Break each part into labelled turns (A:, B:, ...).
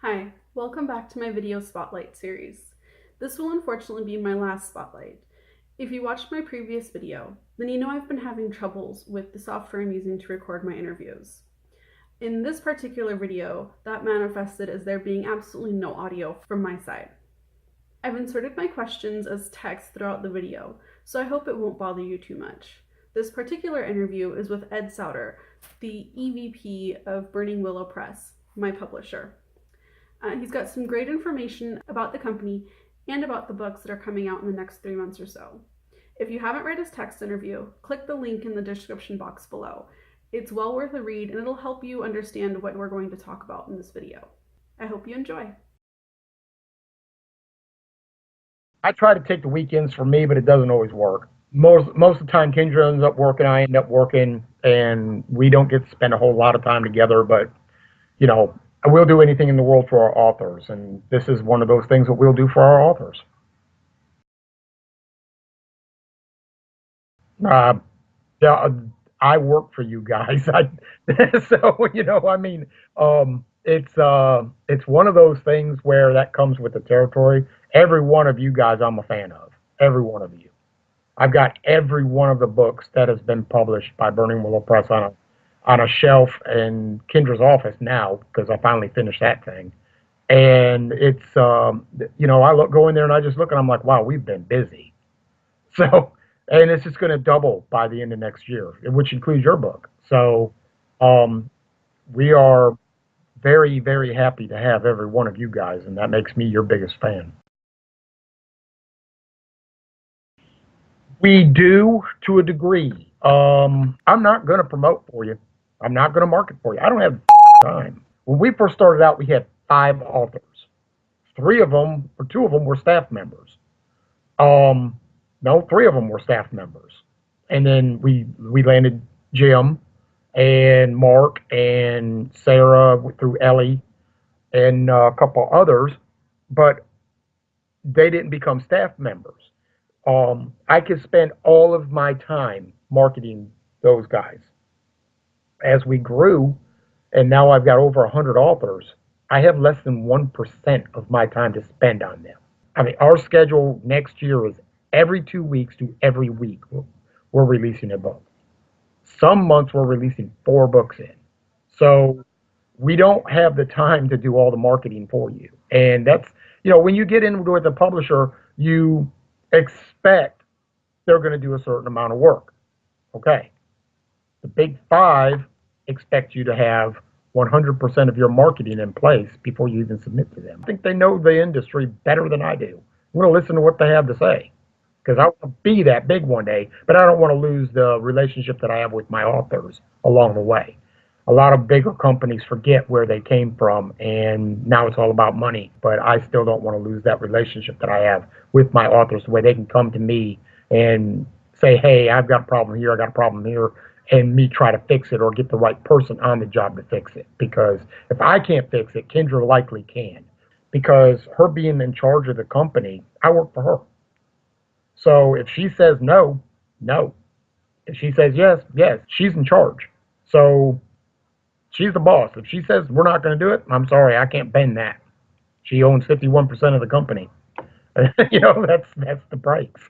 A: Hi, welcome back to my video spotlight series. This will unfortunately be my last spotlight. If you watched my previous video, then you know I've been having troubles with the software I'm using to record my interviews. In this particular video, that manifested as there being absolutely no audio from my side. I've inserted my questions as text throughout the video, so I hope it won't bother you too much. This particular interview is with Ed Sowder, the EVP of Burning Willow Press, my publisher. He's got some great information about the company and about the books that are coming out in the next 3 months or so. If you haven't read his text interview, click the link in the description box below. It's well worth a read and it'll help you understand what we're going to talk about in this video. I hope you enjoy.
B: I try to take the weekends for me, but it doesn't always work. Most of the time, Kendra ends up working, I end up working, and we don't get to spend a whole lot of time together, but, you know, we'll do anything in the world for our authors, and this is one of those things that we'll do for our authors. Yeah, I work for you guys. So it's one of those things where that comes with the territory. Every one of you guys, I'm a fan of. Every one of you. I've got every one of the books that has been published by Burning Willow Press on a shelf in Kendra's office now, because I finally finished that thing. And it's, I go in there and I just look and I'm like, wow, we've been busy. So, and it's just going to double by the end of next year, which includes your book. So, we are very, very happy to have every one of you guys, and that makes me your biggest fan. We do, to a degree. I'm not going to promote for you. I'm not going to market for you. I don't have time. When we first started out, we had 5 authors. 2 of them were staff members. No, 3 of them were staff members. And then we landed Jim and Mark and Sarah through Ellie and a couple others, but they didn't become staff members. I could spend all of my time marketing those guys. As we grew, and now I've got over 100 authors, I have less than 1% of my time to spend on them. I mean, our schedule next year is every 2 weeks to every week we're releasing a book. Some months we're releasing 4 books in. So we don't have the time to do all the marketing for you. And that's, when you get in with a publisher, you expect they're going to do a certain amount of work. Okay. The big 5 expect you to have 100% of your marketing in place before you even submit to them. I think they know the industry better than I do. I'm going to listen to what they have to say, because I want to be that big one day, but I don't want to lose the relationship that I have with my authors along the way. A lot of bigger companies forget where they came from, and now it's all about money. But I still don't want to lose that relationship that I have with my authors, the way they can come to me and say, hey, I've got a problem here, I got a problem here, and me try to fix it or get the right person on the job to fix it. Because if I can't fix it, Kendra likely can. Because her being in charge of the company, I work for her. So if she says no, no. If she says yes, yes. She's in charge. So she's the boss. If she says we're not going to do it, I'm sorry, I can't bend that. She owns 51% of the company. That's the breaks.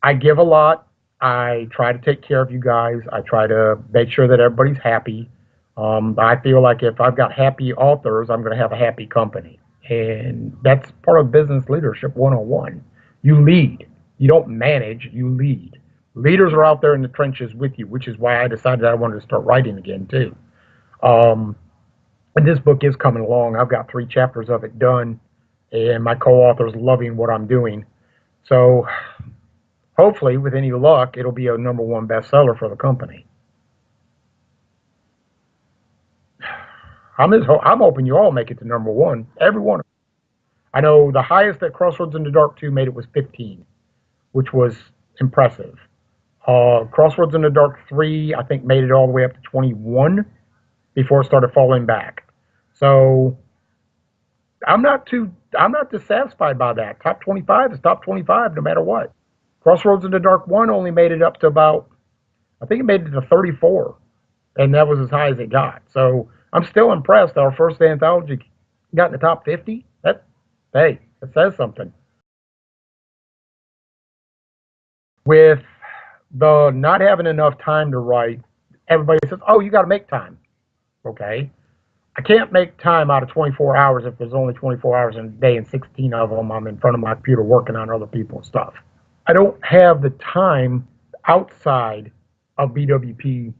B: I give a lot. I try to take care of you guys. I try to make sure that everybody's happy. I feel like if I've got happy authors, I'm going to have a happy company. And that's part of business leadership 101. You lead. You don't manage, you lead. Leaders are out there in the trenches with you, which is why I decided I wanted to start writing again, too. And this book is coming along. I've got 3 chapters of it done, and my co-author's loving what I'm doing. So hopefully, with any luck, it'll be a #1 bestseller for the company. I'm hoping you all make it to #1, every one. I know the highest that Crossroads in the Dark 2 made it was 15, which was impressive. Crossroads in the Dark 3, I think, made it all the way up to 21 before it started falling back. So I'm not dissatisfied by that. Top 25 is top 25 no matter what. Crossroads in the Dark 1 only made it up to about, I think it made it to 34, and that was as high as it got. So I'm still impressed. Our first anthology got in the top 50. Hey, that says something. With the not having enough time to write, everybody says, "Oh, you got to make time." Okay, I can't make time out of 24 hours if there's only 24 hours in a day, and 16 of them I'm in front of my computer working on other people's stuff. I don't have the time outside of BWP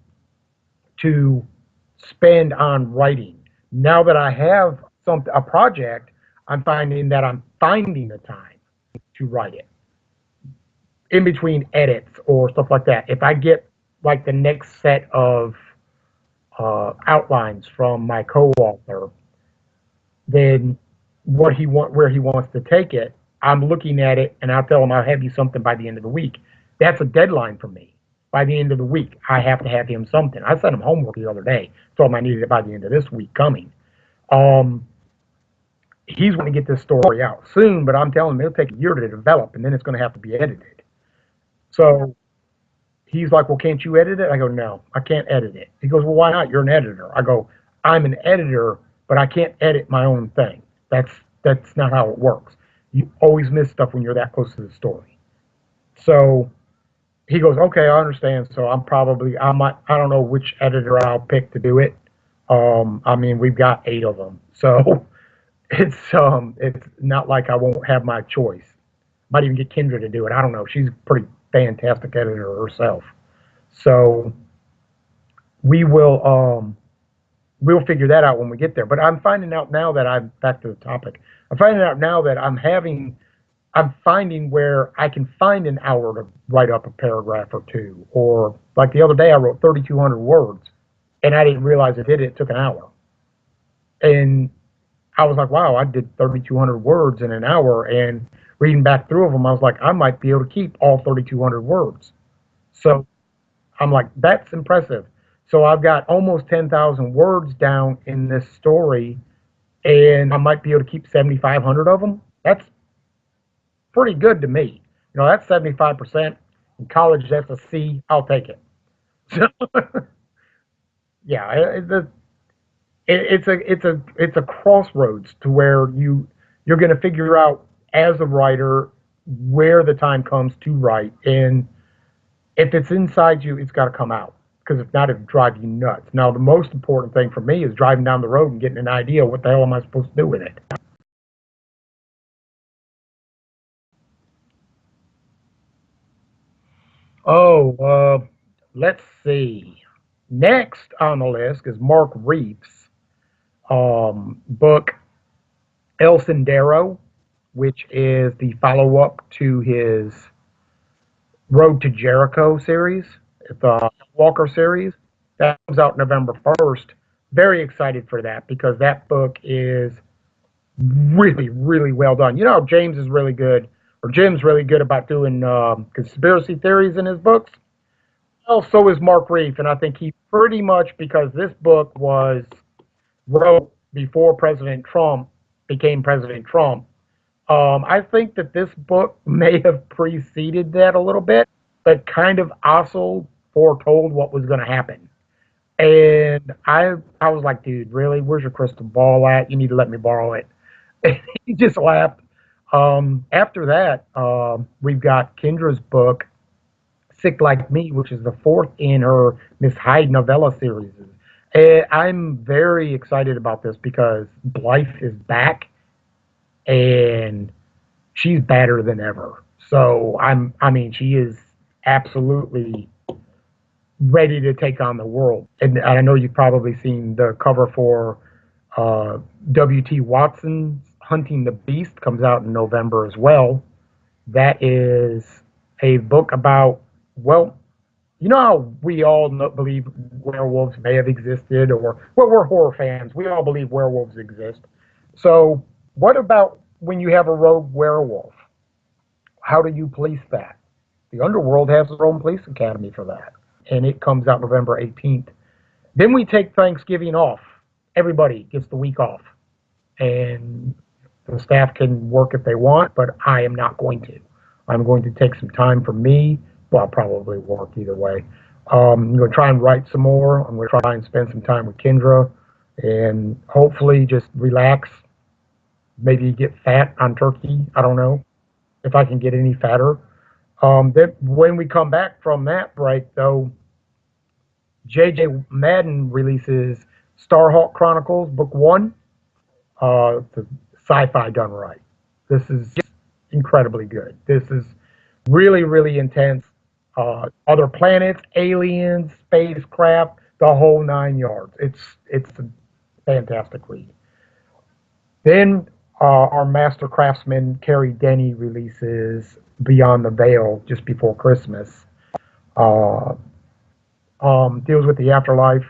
B: to spend on writing. Now that I have a project, I'm finding that I'm finding the time to write it in between edits or stuff like that. If I get like the next set of outlines from my co-author, then where he wants to take it, I'm looking at it and I'll tell him I'll have you something by the end of the week. That's a deadline for me. By the end of the week, I have to have him something. I sent him homework the other day, told him I needed it by the end of this week coming. Um, he's going to get this story out soon, but I'm telling him it'll take a year to develop, and then it's going to have to be edited. So he's like, "Well, can't you edit it?" I go, "No, I can't edit it." He goes, "Well, why not? You're an editor." I go, "I'm an editor, but I can't edit my own thing. That's not how it works. You always miss stuff when you're that close to the story." So he goes, "Okay, I understand." So I don't know which editor I'll pick to do it. I mean, we've got 8 of them, so it's not like I won't have my choice. Might even get Kendra to do it. I don't know. She's a pretty fantastic editor herself. So we will we'll figure that out when we get there. But I'm finding out now that I'm back to the topic. I'm finding out now that I'm finding where I can find an hour to write up a paragraph or two. Or like the other day, I wrote 3,200 words, and I didn't realize it did. It took an hour, and I was like, wow, I did 3,200 words in an hour. And reading back through them, I was like, I might be able to keep all 3,200 words. So I'm like, that's impressive. So I've got almost 10,000 words down in this story, and I might be able to keep 7,500 of them. That's pretty good to me. You know, that's 75%. In college, that's a C. I'll take it. So, yeah, it's a crossroads to where you're going to figure out as a writer where the time comes to write, and if it's inside you, it's got to come out, because if not, it'll drive you nuts. Now, the most important thing for me is driving down the road and getting an idea what the hell am I supposed to do with it. Oh, let's see. Next on the list is Mark Reef's book El Sendero, which is the follow up to his Road to Jericho series. It's a Walker series. That comes out November 1st. Very excited for that because that book is really, really well done. You know, James is really good, or Jim's really good about doing conspiracy theories in his books. Well, so is Mark Reef, and I think he pretty much, because this book was wrote before President Trump became President Trump. I think that this book may have preceded that a little bit, but kind of also foretold what was going to happen. And I was like, dude, really? Where's your crystal ball at? You need to let me borrow it. And he just laughed. After that, we've got Kendra's book, Sick Like Me, which is the 4th in her Miss Hyde novella series. And I'm very excited about this because Blythe is back and she's badder than ever. So I mean, she is absolutely ready to take on the world. And I know you've probably seen the cover for W.T. Watson's Hunting the Beast, comes out in November as well. That is a book about, well, you know how we all believe werewolves may have existed, or, well, we're horror fans. We all believe werewolves exist. So what about when you have a rogue werewolf? How do you police that? The underworld has their own police academy for that. And it comes out November 18th. Then we take Thanksgiving off. Everybody gets the week off. And the staff can work if they want, but I am not going to. I'm going to take some time for me. Well, I'll probably work either way. I'm going to try and write some more. I'm going to try and spend some time with Kendra and hopefully just relax maybe get fat on turkey. I don't know if I can get any fatter. Then when we come back from that break, though, J.J. Madden releases Starhawk Chronicles Book One. The sci-fi done right. This is incredibly good. This is really, really intense. Other planets, aliens, spacecraft, the whole 9 yards. It's a fantastic read. Then our master craftsman Carrie Denny releases Beyond the Veil just before Christmas. Uh, Deals with the afterlife,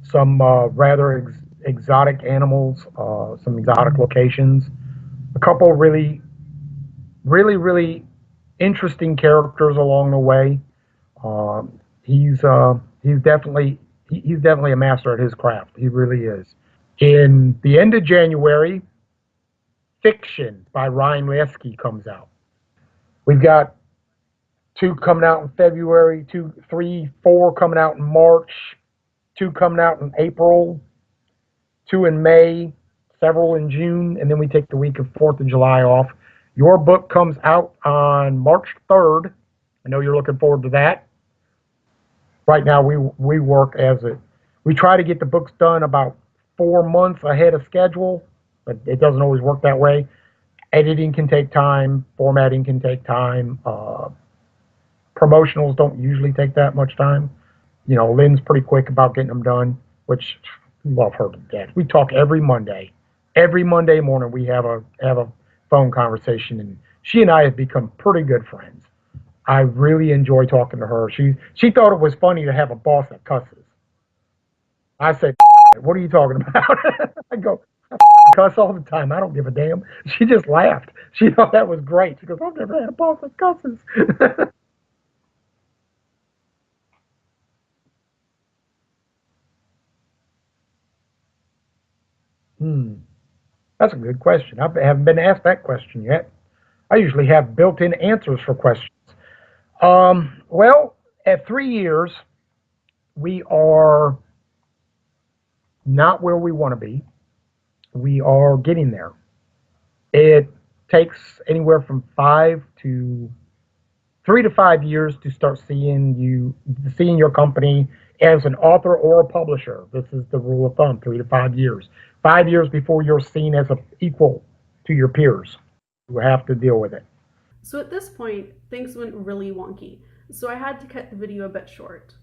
B: some rather exotic animals, some exotic locations, a couple really interesting characters along the way. He's definitely a master at his craft. He really is. In the end of January, Fiction by Ryan Lesky comes out. We've got two coming out in February, two, three, four coming out in March, two coming out in April, two in May, several in June, and then we take the week of 4th of July off. Your book comes out on March 3rd. I know you're looking forward to that. Right now, we work we try to get the books done about 4 months ahead of schedule, but it doesn't always work that way. Editing can take time, formatting can take time. Promotionals don't usually take that much time. Lynn's pretty quick about getting them done, which love her to death. We talk every Monday. Every Monday morning we have a phone conversation, and she and I have become pretty good friends. I really enjoy talking to her. She thought it was funny to have a boss that cusses. I said, "What are you talking about?" I go, "I cuss all the time. I don't give a damn." She just laughed. She thought that was great. She goes, "I've never had a boss that cusses." Hmm. That's a good question. I haven't been asked that question yet. I usually have built-in answers for questions. Well, at 3 years, we are not where we want to be. We are getting there. It takes anywhere from 3 to 5 years to start seeing your company as an author or a publisher. This is the rule of thumb: 3 to 5 years. 5 years before you're seen as an equal to your peers. You have to deal with it.
A: So at this point, things went really wonky, so I had to cut the video a bit short.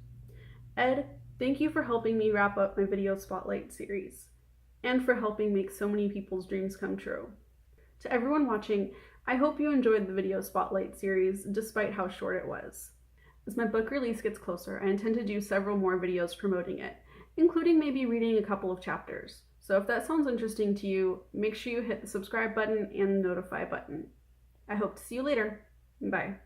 A: Ed, thank you for helping me wrap up my video spotlight series, and for helping make so many people's dreams come true. To everyone watching, I hope you enjoyed the video spotlight series despite how short it was. As my book release gets closer, I intend to do several more videos promoting it, including maybe reading a couple of chapters. So if that sounds interesting to you, make sure you hit the subscribe button and the notify button. I hope to see you later. Bye.